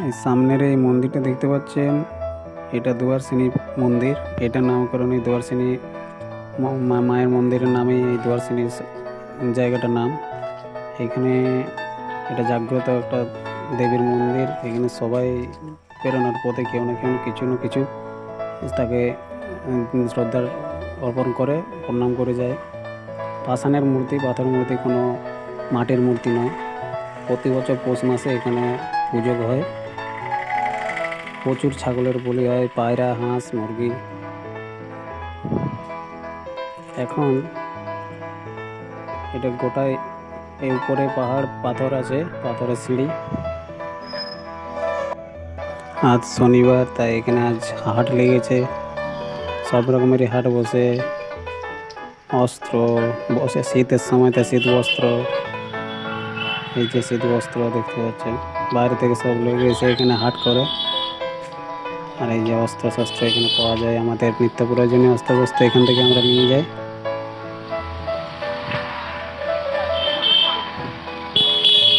এই সামনের এই মন্দিরটা দেখতে পাচ্ছেন, এটা দুয়ারসিনী মন্দির। এটা নামকরণ এই দুয়ারসিনী মায়ের মন্দিরের নামে এই দুয়ারসিনী জায়গাটার নাম। এখানে এটা জাগ্রত একটা দেবীর মন্দির। এখানে সবাই বেরোনোর পথে কেউ না কিছু না কিছু তাকে শ্রদ্ধার অর্পণ করে প্রণাম করে যায়। পাষাণের মূর্তি, পাথর মূর্তি, কোনো মাটির মূর্তি নয়। প্রতি বছর পৌষ মাসে এখানে পুজো হয়। প্রচুর ছাগলের বলি হয়, পায়রা, হাঁস, মুরগি। এখন এটা গোটায় এই উপরে পাহাড়, পাথর আছে, পাথরের সিঁড়ি। আজ শনিবার, তাই এখানে আজ হাট লেগেছে। সব রকমেরই হাট বসে। অস্ত্র বসে, শীতের সময়তে শীত বস্ত্র, এই যে শীত বস্ত্র দেখতে পাচ্ছেন, বাইরে থেকে সব লোক এসে এখানে হাট করে। আর এই যে অস্ত্র শস্ত্র এখানে পাওয়া যায়, আমাদের নিত্য প্রয়োজনীয় অস্ত্র শস্ত্র এখান থেকে আমরা নিয়ে যাই।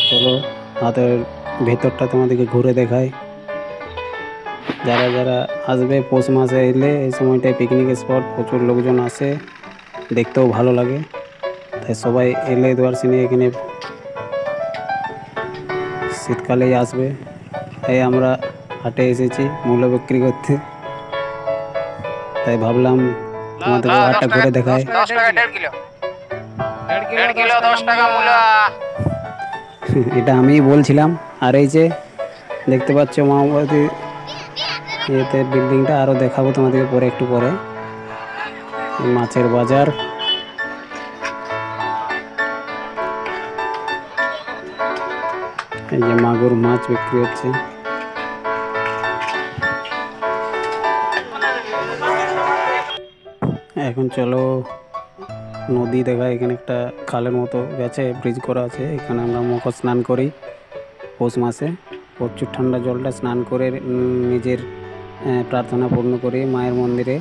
চলো হাতের ভেতরটা তোমাদেরকে ঘুরে দেখাই। যারা যারা আসবে পৌষ মাসে এলে এই সময়টায় পিকনিক স্পট, প্রচুর লোকজন আসে, দেখতেও ভালো লাগে। তাই সবাই এলে দুয়ারসিনী এখানে শীতকালেই আসবে। তাই আমরা হাটে এসেছি মূল্য বিক্রি করতে, তাই ভাবলাম তোমাদের হাটটা ঘুরে দেখায়। এটা আমিই বলছিলাম। আর এই যে দেখতে পাচ্ছ মাওবাদী ইয়েতে বিল্ডিংটা, আরও দেখাবো তোমাদেরকে পরে, একটু পরে। মাছের বাজার, এই যে মাগুর মাছ বিক্রি হচ্ছে। এখন চলো নদী দেখা। এখানে একটা খালের মতো গেছে, ব্রিজ করা আছে। এখানে আমরা মকর স্নান করি পৌষ মাসে। প্রচুর ঠান্ডা জলটা, স্নান করে নিজের প্রার্থনা পূর্ণ করি মায়ের মন্দিরে।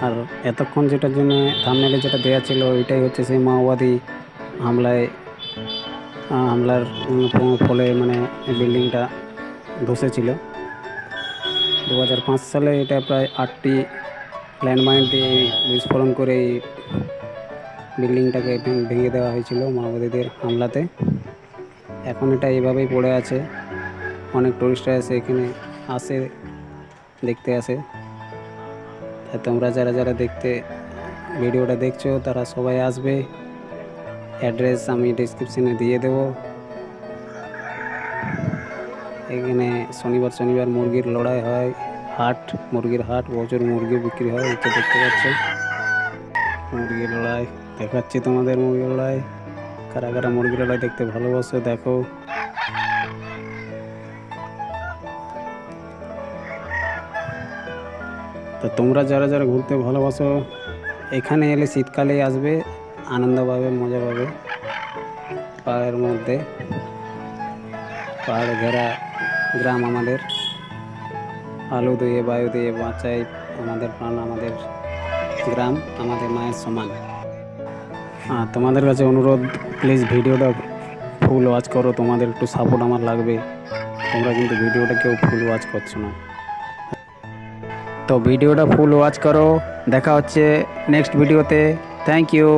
আর এতক্ষণ যেটার জন্য থাম্বনেলে যেটা দেওয়া ছিল, ওইটাই হচ্ছে সেই মাওবাদী হামলার ফলে মানে বিল্ডিংটা ধসেছিল 2005 সালে। এটা প্রায় 8টি ল্যান্ডমাইন দিয়ে বিস্ফোরণ করে এই বিল্ডিংটাকে ভেঙে দেওয়া হয়েছিল মাওবাদীদের হামলাতে। এখন এটা এইভাবেই পড়ে আছে। অনেক টুরিস্টরা এসে এখানে আসে, দেখতে আসে। তাই তোমরা যারা যারা ভিডিওটা দেখছো, তারা সবাই আসবে। অ্যাড্রেস আমি ডিসক্রিপশনে দিয়ে দেব। এখানে শনিবার মুরগির লড়াই হয়, হাট, মুরগির হাট, প্রচুর মুরগি বিক্রি হয়। এটা দেখতে পাচ্ছ, মুরগির লড়াই দেখাচ্ছি তোমাদের। মুরগির লড়াই, কারা কারা মুরগির লড়াই দেখতে ভালোবাসো দেখো। তো তোমরা যারা যারা ঘুরতে ভালোবাসো, এখানে এলে শীতকালেই আসবে, আনন্দ পাবে, মজা পাবে। পাহাড়ের মধ্যে, পাহাড়ে ঘেরা গ্রাম আমাদের। আলো দিয়ে বায়ু দিয়ে বাঁচাই আমাদের প্রাণ, আমাদের গ্রাম আমাদের মায়ের সমান। আর তোমাদের কাছে অনুরোধ, প্লিজ ভিডিওটা ফুল ওয়াচ করো। তোমাদের একটু সাপোর্ট আমার লাগবে। তোমরা কিন্তু ভিডিওটা কেউ ফুল ওয়াচ করছো না। তো ভিডিওটা ফুল ওয়াচ করো। দেখা হচ্ছে নেক্সট ভিডিওতে। Thank you.